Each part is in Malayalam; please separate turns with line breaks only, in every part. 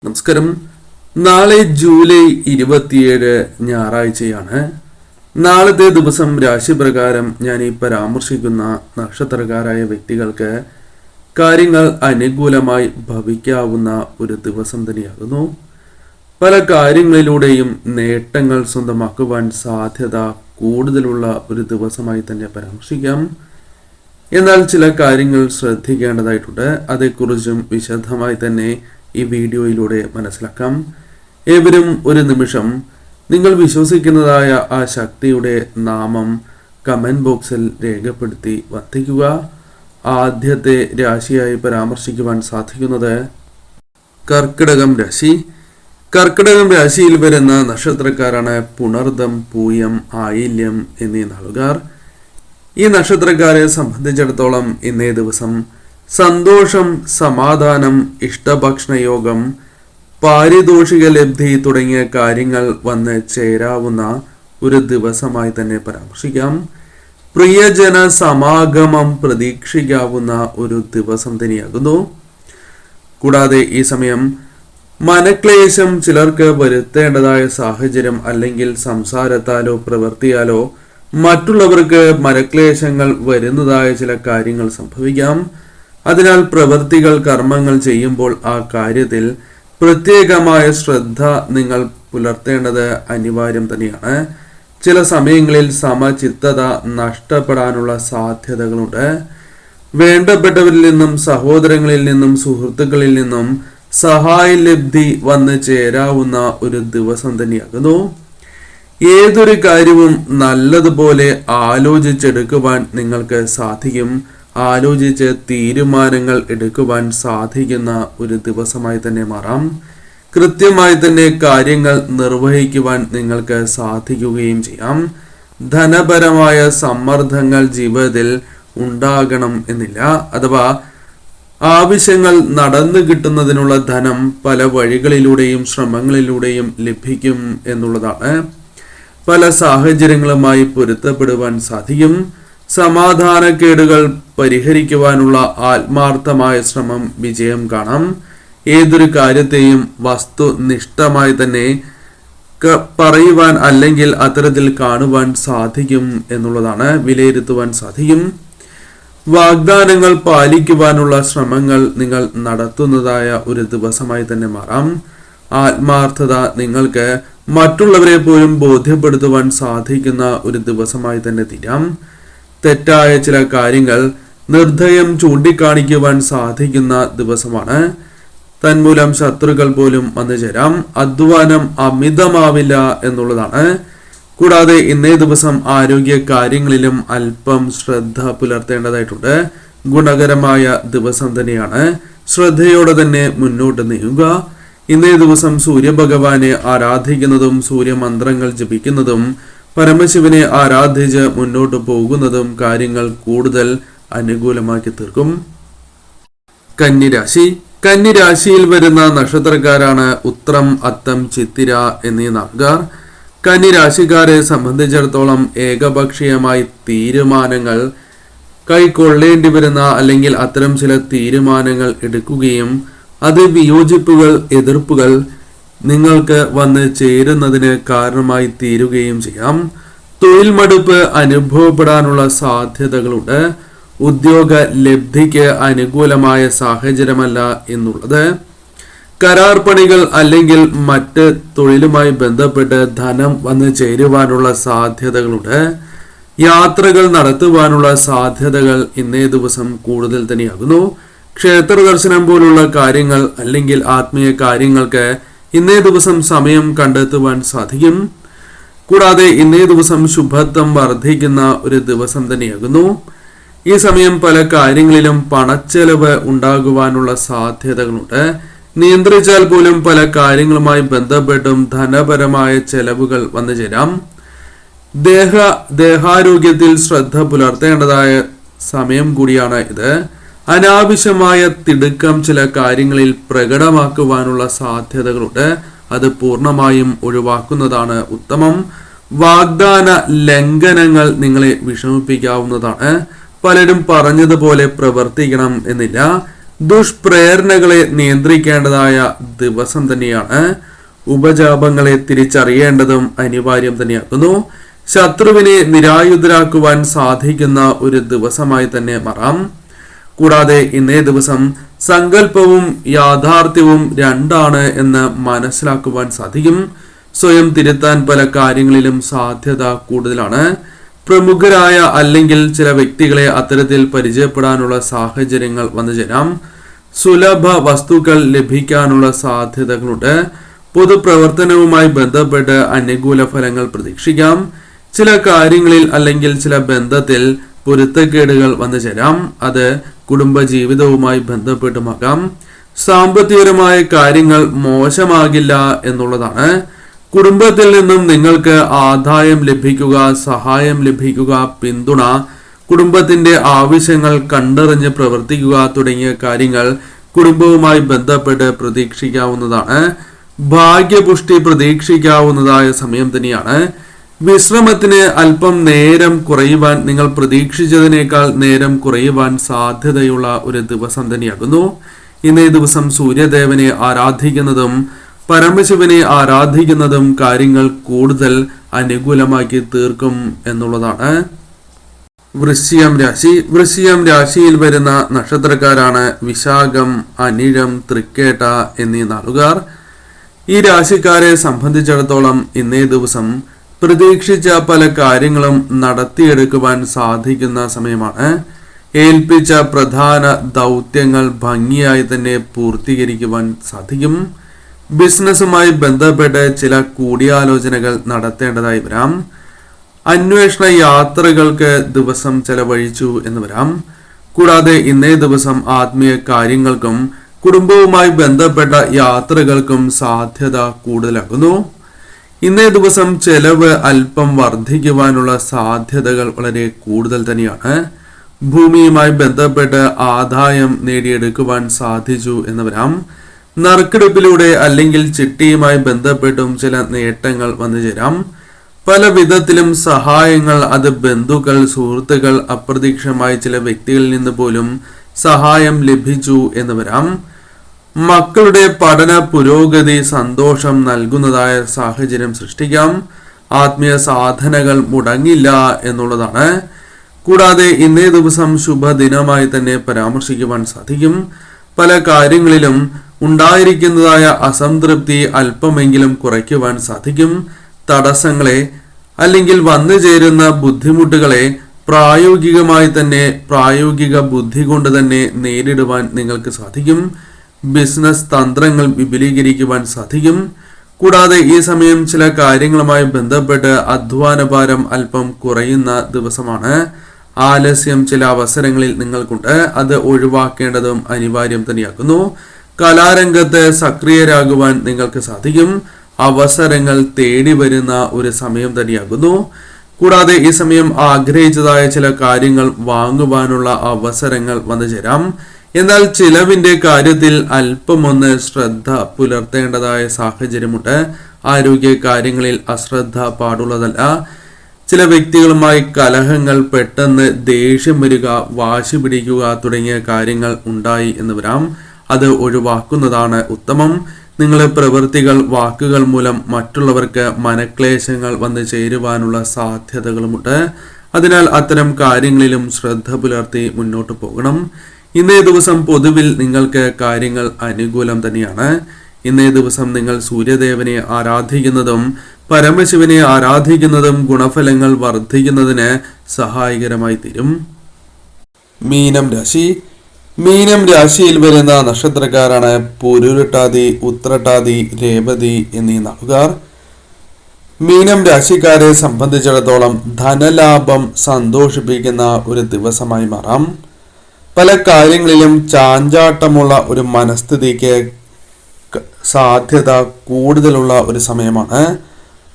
നമസ്കാരം. നാളെ ജൂലൈ 27 ഞായറാഴ്ചയാണ്. നാളത്തെ ദിവസം രാശിപ്രകാരം ഞാൻ ഈ പരാമർശിക്കുന്ന നക്ഷത്രക്കാരായ വ്യക്തികൾക്ക് കാര്യങ്ങൾ അനുകൂലമായി ഭവിക്കാവുന്ന ഒരു ദിവസം തന്നെയാകുന്നു. പല കാര്യങ്ങളിലൂടെയും നേട്ടങ്ങൾ സ്വന്തമാക്കുവാൻ സാധ്യത കൂടുതലുള്ള ഒരു ദിവസമായി തന്നെ പരാമർശിക്കാം. എന്നാൽ ചില കാര്യങ്ങൾ ശ്രദ്ധിക്കേണ്ടതായിട്ടുണ്ട്. അതേക്കുറിച്ചും വിശദമായി തന്നെ ഈ വീഡിയോയിലൂടെ മനസ്സിലാക്കാം. ഏവരും ഒരു നിമിഷം നിങ്ങൾ വിശ്വസിക്കുന്നതായ ആ ശക്തിയുടെ നാമം കമന്റ് ബോക്സിൽ രേഖപ്പെടുത്തി വധിക്കുക. ആദ്യത്തെ രാശിയായി പരാമർശിക്കുവാൻ സാധിക്കുന്നത് കർക്കിടകം രാശി. കർക്കിടകം രാശിയിൽ വരുന്ന നക്ഷത്രക്കാരാണ് പുണർദം, പൂയം, ആയില്യം എന്നീ നാളുകാർ. ഈ നക്ഷത്രക്കാരെ സംബന്ധിച്ചിടത്തോളം ഇന്നേ ദിവസം സന്തോഷം, സമാധാനം, ഇഷ്ടഭക്ഷണയോഗം, പാരിതോഷിക ലബ്ധി തുടങ്ങിയ കാര്യങ്ങൾ വന്ന് ചേരാവുന്ന ഒരു ദിവസമായി തന്നെ പരാമർശിക്കാം. പ്രിയജന സമാഗമം പ്രതീക്ഷിക്കാവുന്ന ഒരു ദിവസം തന്നെയാകുന്നു. കൂടാതെ ഈ സമയം മനക്ലേശം ചിലർക്ക് വരുത്തേണ്ടതായ സാഹചര്യം അല്ലെങ്കിൽ സംസാരത്താലോ പ്രവൃത്തിയാലോ മറ്റുള്ളവർക്ക് മനക്ലേശങ്ങൾ വരുന്നതായ ചില കാര്യങ്ങൾ സംഭവിക്കാം. അതിനാൽ പ്രവൃത്തികൾ, കർമ്മങ്ങൾ ചെയ്യുമ്പോൾ ആ കാര്യത്തിൽ പ്രത്യേകമായ ശ്രദ്ധ നിങ്ങൾ പുലർത്തേണ്ടത് അനിവാര്യം തന്നെയാണ്. ചില സമയങ്ങളിൽ സമചിത്തത നഷ്ടപ്പെടാനുള്ള സാധ്യതകളുണ്ട്. വേണ്ടപ്പെട്ടവരിൽ നിന്നും, സഹോദരങ്ങളിൽ നിന്നും, സുഹൃത്തുക്കളിൽ നിന്നും സഹായലബ്ധി വന്ന് ചേരാവുന്ന ഒരു ദിവസം തന്നെയാകുന്നു. ഏതൊരു കാര്യവും നല്ലതുപോലെ ആലോചിച്ചെടുക്കുവാൻ നിങ്ങൾക്ക് സാധിക്കും. ആലോചിച്ച് തീരുമാനങ്ങൾ എടുക്കുവാൻ സാധിക്കുന്ന ഒരു ദിവസമായി തന്നെ മാറാം. കൃത്യമായി തന്നെ കാര്യങ്ങൾ നിർവഹിക്കുവാൻ നിങ്ങൾക്ക് സാധിക്കുകയും ചെയ്യാം. ധനപരമായ സമ്മർദ്ദങ്ങൾ ജീവിതത്തിൽ ഉണ്ടാകണം എന്നില്ല. അഥവാ ആവശ്യങ്ങൾ നടന്നു കിട്ടുന്നതിനുള്ള ധനം പല വഴികളിലൂടെയും ശ്രമങ്ങളിലൂടെയും ലഭിക്കും എന്നുള്ളതാണ്. പല സാഹചര്യങ്ങളുമായി പൊരുത്തപ്പെടുവാൻ സാധിക്കും. സമാധാനക്കേടുകൾ പരിഹരിക്കുവാനുള്ള ആത്മാർത്ഥമായ ശ്രമം വിജയം കാണാം. ഏതൊരു കാര്യത്തെയും വസ്തുനിഷ്ഠമായി തന്നെ പറയുവാൻ അല്ലെങ്കിൽ അത്തരത്തിൽ കാണുവാൻ സാധിക്കും എന്നുള്ളതാണ്, വിലയിരുത്തുവാൻ സാധിക്കും. വാഗ്ദാനങ്ങൾ പാലിക്കുവാനുള്ള ശ്രമങ്ങൾ നിങ്ങൾ നടത്തുന്നതായ ഒരു ദിവസമായി തന്നെ മാറാം. ആത്മാർത്ഥത നിങ്ങൾക്ക് മറ്റുള്ളവരെ പോലും ബോധ്യപ്പെടുത്തുവാൻ സാധിക്കുന്ന ഒരു ദിവസമായി തന്നെ തീരാം. തെറ്റായ ചില കാര്യങ്ങൾ നിർദ്ദയം ചൂണ്ടിക്കാണിക്കുവാൻ സാധിക്കുന്ന ദിവസമാണ്. തന്മൂലം ശത്രുക്കൾ പോലും വന്നു ചേരാം. അധ്വാനം അമിതമാവില്ല എന്നുള്ളതാണ്. കൂടാതെ ഇന്നേ ദിവസം ആരോഗ്യ കാര്യങ്ങളിലും അല്പം ശ്രദ്ധ പുലർത്തേണ്ടതായിട്ടുണ്ട്. ഗുണകരമായ ദിവസം തന്നെയാണ്. ശ്രദ്ധയോടെ തന്നെ മുന്നോട്ട് നീങ്ങുക. ഇന്നേ ദിവസം സൂര്യഭഗവാനെ ആരാധിക്കുന്നതും സൂര്യമന്ത്രങ്ങൾ ജപിക്കുന്നതും പരമശിവനെ ആരാധിച്ച് മുന്നോട്ട് പോകുന്നതും കാര്യങ്ങൾ കൂടുതൽ അനുകൂലമാക്കി തീർക്കും. കന്നിരാശി. കന്നിരാശിയിൽ വരുന്ന നക്ഷത്രക്കാരാണ് ഉത്രം, അത്തം, ചിത്തിര എന്നീ നാളുകാർ. കന്നിരാശിക്കാരെ സംബന്ധിച്ചിടത്തോളം ഏകപക്ഷീയമായി തീരുമാനങ്ങൾ കൈക്കൊള്ളേണ്ടി വരുന്ന അല്ലെങ്കിൽ അത്തരം ചില തീരുമാനങ്ങൾ എടുക്കുകയും അത് വിയോജിപ്പുകൾ, എതിർപ്പുകൾ നിങ്ങൾക്ക് വന്ന് ചേരുന്നതിന് കാരണമായി തീരുകയും ചെയ്യാം. തൊഴിൽ മടുപ്പ് അനുഭവപ്പെടാനുള്ള സാധ്യതകളുണ്ട്. ഉദ്യോഗ ലബ്ധിക്ക് അനുകൂലമായ സാഹചര്യമല്ല എന്നുള്ളത്. കരാർ പണികൾ അല്ലെങ്കിൽ മറ്റ് തൊഴിലുമായി ബന്ധപ്പെട്ട് ധനം വന്ന് ചേരുവാനുള്ള സാധ്യതകളുണ്ട്. യാത്രകൾ നടത്തുവാനുള്ള സാധ്യതകൾ ഇന്നേ ദിവസം കൂടുതൽ തന്നെയാകുന്നു. ക്ഷേത്ര ദർശനം പോലുള്ള കാര്യങ്ങൾ അല്ലെങ്കിൽ ആത്മീയ കാര്യങ്ങൾക്ക് ഇന്നേ ദിവസം സമയം കണ്ടെത്തുവാൻ സാധിക്കും. കൂടാതെ ഇന്നേ ദിവസം ശുഭത്വം വർദ്ധിക്കുന്ന ഒരു ദിവസം തന്നെയാകുന്നു. ഈ സമയം പല കാര്യങ്ങളിലും പണച്ചെലവ് ഉണ്ടാകുവാനുള്ള സാധ്യതകളുണ്ട്. നിയന്ത്രിച്ചാൽ പോലും പല കാര്യങ്ങളുമായി ബന്ധപ്പെട്ടും ധനപരമായ ചെലവുകൾ വന്നു ചേരാം. ദേഹാരോഗ്യത്തിൽ ശ്രദ്ധ പുലർത്തേണ്ടതായ സമയം കൂടിയാണ് ഇത്. അനാവശ്യമായ തിടുക്കം ചില കാര്യങ്ങളിൽ പ്രകടമാക്കുവാനുള്ള സാധ്യതകളുണ്ട്. അത് പൂർണ്ണമായും ഒഴിവാക്കുന്നതാണ് ഉത്തമം. വാഗ്ദാന ലംഘനങ്ങൾ നിങ്ങളെ വിഷമിപ്പിക്കാവുന്നതാണ്. പലരും പറഞ്ഞതുപോലെ പ്രവർത്തിക്കണം എന്നില്ല. ദുഷ്പ്രേരണകളെ നിയന്ത്രിക്കേണ്ടതായ ദിവസം തന്നെയാണ്. ഉപജാപങ്ങളെ തിരിച്ചറിയേണ്ടതും അനിവാര്യം തന്നെയാകുന്നു. ശത്രുവിനെ നിരായുധരാക്കുവാൻ സാധിക്കുന്ന ഒരു ദിവസമായി തന്നെ മാറാം. കൂടാതെ ഇന്നേ ദിവസം സങ്കല്പവും യാഥാർത്ഥ്യവും രണ്ടാണ് എന്ന് മനസ്സിലാക്കുവാൻ സാധിക്കും. സ്വയം തിരുത്താൻ പല കാര്യങ്ങളിലും സാധ്യത കൂടുതലാണ്. പ്രമുഖരായ അല്ലെങ്കിൽ ചില വ്യക്തികളെ അത്തരത്തിൽ പരിചയപ്പെടാനുള്ള സാഹചര്യങ്ങൾ വന്നു ചേരാം. സുലഭ വസ്തുക്കൾ ലഭിക്കാനുള്ള സാധ്യതകളുണ്ട്. പൊതുപ്രവർത്തനവുമായി ബന്ധപ്പെട്ട് അനുകൂല ഫലങ്ങൾ പ്രതീക്ഷിക്കാം. ചില കാര്യങ്ങളിൽ അല്ലെങ്കിൽ ചില ബന്ധത്തിൽ പൊരുത്തക്കേടുകൾ വന്നു ചേരാം. അത് കുടുംബജീവിതവുമായി ബന്ധപ്പെട്ടുമാകാം. സാമ്പത്തികപരമായ കാര്യങ്ങൾ മോശമാകില്ല എന്നുള്ളതാണ്. കുടുംബത്തിൽ നിന്നും നിങ്ങൾക്ക് ആദായം ലഭിക്കുക, സഹായം ലഭിക്കുക, പിന്തുണ, കുടുംബത്തിന്റെ ആവശ്യങ്ങൾ കണ്ടറിഞ്ഞ് പ്രവർത്തിക്കുക തുടങ്ങിയ കാര്യങ്ങൾ കുടുംബവുമായി ബന്ധപ്പെട്ട് പ്രതീക്ഷിക്കാവുന്നതാണ്. ഭാഗ്യപുഷ്ടി പ്രതീക്ഷിക്കാവുന്നതായ സമയം തന്നെയാണ്. വിശ്രമത്തിന് അല്പം നേരം കുറയുവാൻ, നിങ്ങൾ പ്രതീക്ഷിച്ചതിനേക്കാൾ നേരം കുറയുവാൻ സാധ്യതയുള്ള ഒരു ദിവസം തന്നെയാകുന്നു. ഇന്നേ ദിവസം സൂര്യദേവനെ ആരാധിക്കുന്നതും പരമശിവനെ ആരാധിക്കുന്നതും കാര്യങ്ങൾ കൂടുതൽ അനുകൂലമാക്കി തീർക്കും എന്നുള്ളതാണ്. വൃശ്ചികം രാശി. വൃശ്ചികം രാശിയിൽ വരുന്ന നക്ഷത്രക്കാരാണ് വിശാഖം, അനിഴം, തൃക്കേട്ട എന്നീ നാളുകാർ. ഈ രാശിക്കാരെ സംബന്ധിച്ചിടത്തോളം ഇന്നേ ദിവസം പ്രതീക്ഷിച്ച പല കാര്യങ്ങളും നടത്തിയെടുക്കുവാൻ സാധിക്കുന്ന സമയമാണ്. ഏൽപ്പിച്ച പ്രധാന ദൗത്യങ്ങൾ ഭംഗിയായി തന്നെ പൂർത്തീകരിക്കുവാൻ സാധിക്കും. ബിസിനസ്സുമായി ബന്ധപ്പെട്ട് ചില കൂടിയാലോചനകൾ നടത്തേണ്ടതായി വരാം. അന്വേഷണ യാത്രകൾക്ക് ദിവസം ചെലവഴിച്ചു എന്ന് വരാം. കൂടാതെ ഇന്നേ ദിവസം ആത്മീയ കാര്യങ്ങൾക്കും കുടുംബവുമായി ബന്ധപ്പെട്ട യാത്രകൾക്കും സാധ്യത കൂടുതലാകുന്നു. ഇന്നേ ദിവസം ചെലവ് അല്പം വർദ്ധിക്കുവാനുള്ള സാധ്യതകൾ വളരെ കൂടുതൽ തന്നെയാണ്. ഭൂമിയുമായി ബന്ധപ്പെട്ട് ആദായം നേടിയെടുക്കുവാൻ സാധിച്ചു എന്ന് വരാം. നറുക്കെടുപ്പിലൂടെ അല്ലെങ്കിൽ ചിട്ടിയുമായി ബന്ധപ്പെട്ടും ചില നേട്ടങ്ങൾ വന്നു ചേരാം. പല വിധത്തിലും സഹായങ്ങൾ, അത് ബന്ധുക്കൾ, സുഹൃത്തുക്കൾ, അപ്രതീക്ഷിതമായ ചില വ്യക്തികളിൽ നിന്ന് പോലും സഹായം ലഭിച്ചു എന്ന് വരാം. മക്കളുടെ പഠന പുരോഗതി സന്തോഷം നൽകുന്നതായ സാഹചര്യം സൃഷ്ടിക്കാം. ആത്മീയ സാധനകൾ മുടങ്ങില്ല എന്നുള്ളതാണ്. കൂടാതെ ഇന്നേ ദിവസം ശുഭദിനമായി തന്നെ പരാമർശിക്കുവാൻ സാധിക്കും. പല കാര്യങ്ങളിലും ഉണ്ടായിരിക്കുന്നതായ അസംതൃപ്തി അല്പമെങ്കിലും കുറയ്ക്കുവാൻ സാധിക്കും. തടസ്സങ്ങളെ അല്ലെങ്കിൽ വന്നു ചേരുന്ന ബുദ്ധിമുട്ടുകളെ പ്രായോഗികമായി തന്നെ, പ്രായോഗിക ബുദ്ധി കൊണ്ട് തന്നെ നേരിടുവാൻ നിങ്ങൾക്ക് സാധിക്കും. ബിസിനസ് തന്ത്രങ്ങൾ വിപുലീകരിക്കുവാൻ സാധിക്കും. കൂടാതെ ഈ സമയം ചില കാര്യങ്ങളുമായി ബന്ധപ്പെട്ട് അധ്വാനഭാരം അല്പം കുറയുന്ന ദിവസമാണ്. ആലസ്യം ചില അവസരങ്ങളിൽ നിങ്ങൾക്കുണ്ട്. അത് ഒഴിവാക്കേണ്ടതും അനിവാര്യം തന്നെയാക്കുന്നു. കലാരംഗത്ത് സക്രിയരാകുവാൻ നിങ്ങൾക്ക് സാധിക്കും. അവസരങ്ങൾ തേടി വരുന്ന ഒരു സമയം തന്നെയാകുന്നു. കൂടാതെ ഈ സമയം ആഗ്രഹിച്ചതായ ചില കാര്യങ്ങൾ വാങ്ങുവാനുള്ള അവസരങ്ങൾ വന്നു ചേരാം. എന്നാൽ ചിലവിന്റെ കാര്യത്തിൽ അല്പമൊന്ന് ശ്രദ്ധ പുലർത്തേണ്ടതായ സാഹചര്യമുണ്ട്. ആരോഗ്യ കാര്യങ്ങളിൽ അശ്രദ്ധ പാടുള്ളതല്ല. ചില വ്യക്തികളുമായി കലഹങ്ങൾ, പെട്ടെന്ന് ദേഷ്യം വരിക, വാശി പിടിക്കുക തുടങ്ങിയ കാര്യങ്ങൾ ഉണ്ടായി എന്ന് വരാം. അത് ഒഴിവാക്കുന്നതാണ് ഉത്തമം. നിങ്ങളുടെ പ്രവൃത്തികൾ, വാക്കുകൾ മൂലം മറ്റുള്ളവർക്ക് മനക്ലേശങ്ങൾ വന്നു ചേരുവാനുള്ള സാധ്യതകളുമുണ്ട്. അതിനാൽ അത്തരം കാര്യങ്ങളിലും ശ്രദ്ധ പുലർത്തി മുന്നോട്ട് പോകണം. ഇന്നേ ദിവസം പൊതുവിൽ നിങ്ങൾക്ക് കാര്യങ്ങൾ അനുകൂലം തന്നെയാണ്. ഇന്നേ ദിവസം നിങ്ങൾ സൂര്യദേവനെ ആരാധിക്കുന്നതും പരമശിവനെ ആരാധിക്കുന്നതും ഗുണഫലങ്ങൾ വർദ്ധിക്കുന്നതിന് സഹായകരമായി തീരും. മീനം രാശി. മീനം രാശിയിൽ വരുന്ന നക്ഷത്രക്കാരാണ് പൂരുരുട്ടാതി, ഉത്രട്ടാതി, രേവതി എന്നീ നാളുകാർ. മീനം രാശിക്കാരെ സംബന്ധിച്ചിടത്തോളം ധനലാഭം സന്തോഷിപ്പിക്കുന്ന ഒരു ദിവസമായി മാറാം. പല കാര്യങ്ങളിലും ചാഞ്ചാട്ടമുള്ള ഒരു മനസ്ഥിതിക്ക് സാധ്യത കൂടുതലുള്ള ഒരു സമയമാണ്.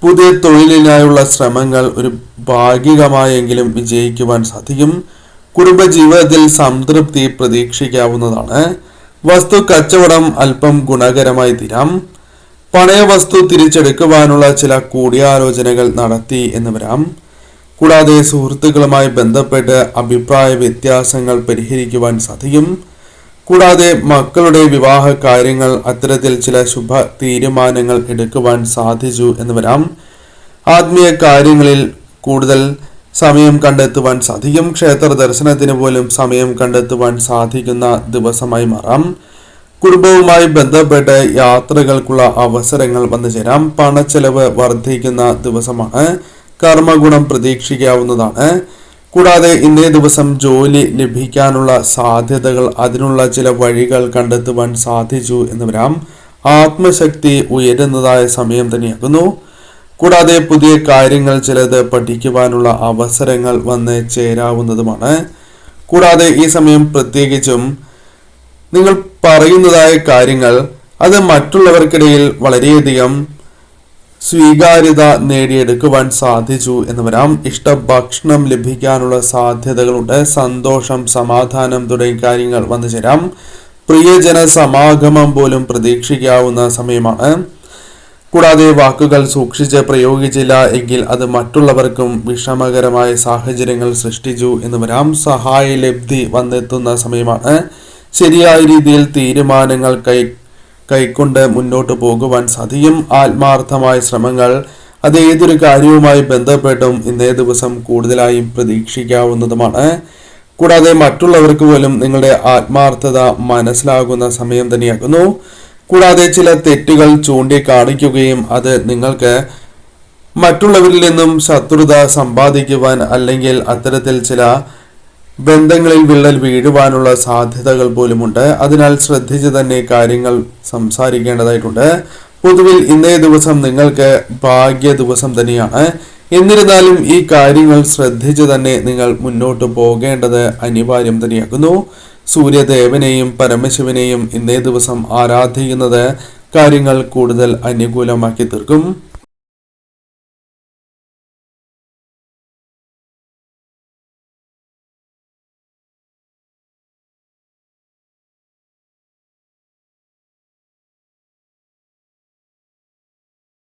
പുതിയ തൊഴിലിനായുള്ള ശ്രമങ്ങൾ ഒരു ഭാഗികമായെങ്കിലും വിജയിക്കുവാൻ സാധിക്കും. കുടുംബജീവിതത്തിൽ സംതൃപ്തി പ്രതീക്ഷിക്കാവുന്നതാണ്. വസ്തു കച്ചവടം അല്പം ഗുണകരമായി തീരാം. പണയ വസ്തു തിരിച്ചെടുക്കുവാനുള്ള ചില കൂടിയാലോചനകൾ നടത്തി എന്ന് വരാം. കൂടാതെ സുഹൃത്തുക്കളുമായി ബന്ധപ്പെട്ട് അഭിപ്രായ വ്യത്യാസങ്ങൾ പരിഹരിക്കുവാൻ സാധിക്കും. കൂടാതെ മക്കളുടെ വിവാഹ കാര്യങ്ങൾ, അത്തരത്തിൽ ചില ശുഭ തീരുമാനങ്ങൾ എടുക്കുവാൻ സാധിച്ചു എന്ന് വരാം. ആത്മീയ കാര്യങ്ങളിൽ കൂടുതൽ സമയം കണ്ടെത്തുവാൻ സാധിക്കും. ക്ഷേത്ര ദർശനത്തിന് പോലും സമയം കണ്ടെത്തുവാൻ സാധിക്കുന്ന ദിവസമായി മാറാം. കുടുംബവുമായി ബന്ധപ്പെട്ട് യാത്രകൾക്കുള്ള അവസരങ്ങൾ വന്നു ചേരാം. പണച്ചെലവ് വർദ്ധിക്കുന്ന ദിവസമാണ്. കർമ്മഗുണം പ്രതീക്ഷിക്കാവുന്നതാണ്. കൂടാതെ ഇന്നേ ദിവസം ജോലി ലഭിക്കാനുള്ള സാധ്യതകൾ, അതിനുള്ള ചില വഴികൾ കണ്ടെത്തുവാൻ സാധിച്ചു എന്ന് വരാം. ആത്മശക്തി ഉയരുന്നതായ സമയം തന്നെയാകുന്നു. കൂടാതെ പുതിയ കാര്യങ്ങൾ ചിലത് പഠിക്കുവാനുള്ള അവസരങ്ങൾ വന്ന് ചേരാവുന്നതുമാണ്. കൂടാതെ ഈ സമയം പ്രത്യേകിച്ചും നിങ്ങൾ പറയുന്നതായ കാര്യങ്ങൾ അത് മറ്റുള്ളവർക്കിടയിൽ വളരെയധികം സ്വീകാര്യത നേടിയെടുക്കുവാൻ സാധിച്ചു എന്ന് വരാം. ഇഷ്ടഭക്ഷണം ലഭിക്കാനുള്ള സാധ്യതകളുണ്ട്. സന്തോഷം, സമാധാനം തുടങ്ങിയ കാര്യങ്ങൾ വന്നു ചേരാം. പ്രിയജന സമാഗമം പോലും പ്രതീക്ഷിക്കാവുന്ന സമയമാണ്. കൂടാതെ വാക്കുകൾ സൂക്ഷിച്ച് പ്രയോഗിച്ചില്ല എങ്കിൽ അത് മറ്റുള്ളവർക്കും വിഷമകരമായ സാഹചര്യങ്ങൾ സൃഷ്ടിച്ചു എന്ന് വരാം. സഹായ ലബ്ധി വന്നെത്തുന്ന സമയമാണ്. ശരിയായ രീതിയിൽ തീരുമാനങ്ങൾ കൈക്കൊണ്ട് മുന്നോട്ട് പോകുവാൻ സാധിക്കും. ആത്മാർത്ഥമായ ശ്രമങ്ങൾ അത് ഏതൊരു കാര്യവുമായി ബന്ധപ്പെട്ടും ഇന്നേ ദിവസം കൂടുതലായും പ്രതീക്ഷിക്കാവുന്നതുമാണ്. കൂടാതെ മറ്റുള്ളവർക്ക് പോലും നിങ്ങളുടെ ആത്മാർത്ഥത മനസ്സിലാകുന്ന സമയം തന്നെയാകുന്നു. കൂടാതെ ചില തെറ്റുകൾ ചൂണ്ടിക്കാണിക്കുകയും അത് നിങ്ങൾക്ക് മറ്റുള്ളവരിൽ നിന്നും ശത്രുത സമ്പാദിക്കുവാൻ, അല്ലെങ്കിൽ അത്തരത്തിൽ ചില ബന്ധങ്ങളിൽ വിള്ളൽ വീഴുവാനുള്ള സാധ്യതകൾ പോലുമുണ്ട്. അതിനാൽ ശ്രദ്ധിച്ച് തന്നെ കാര്യങ്ങൾ സംസാരിക്കേണ്ടതായിട്ടുണ്ട്. പൊതുവിൽ ഇന്നേ ദിവസം നിങ്ങൾക്ക് ഭാഗ്യ ദിവസം തന്നെയാണ്. എന്നിരുന്നാലും ഈ കാര്യങ്ങൾ ശ്രദ്ധിച്ച് തന്നെ നിങ്ങൾ മുന്നോട്ട് പോകേണ്ടത് അനിവാര്യം തന്നെയാകുന്നു. സൂര്യദേവനെയും പരമശിവനെയും ഇന്നേ ദിവസം ആരാധിക്കുന്നത് കാര്യങ്ങൾ കൂടുതൽ അനുകൂലമാക്കി തീർക്കും.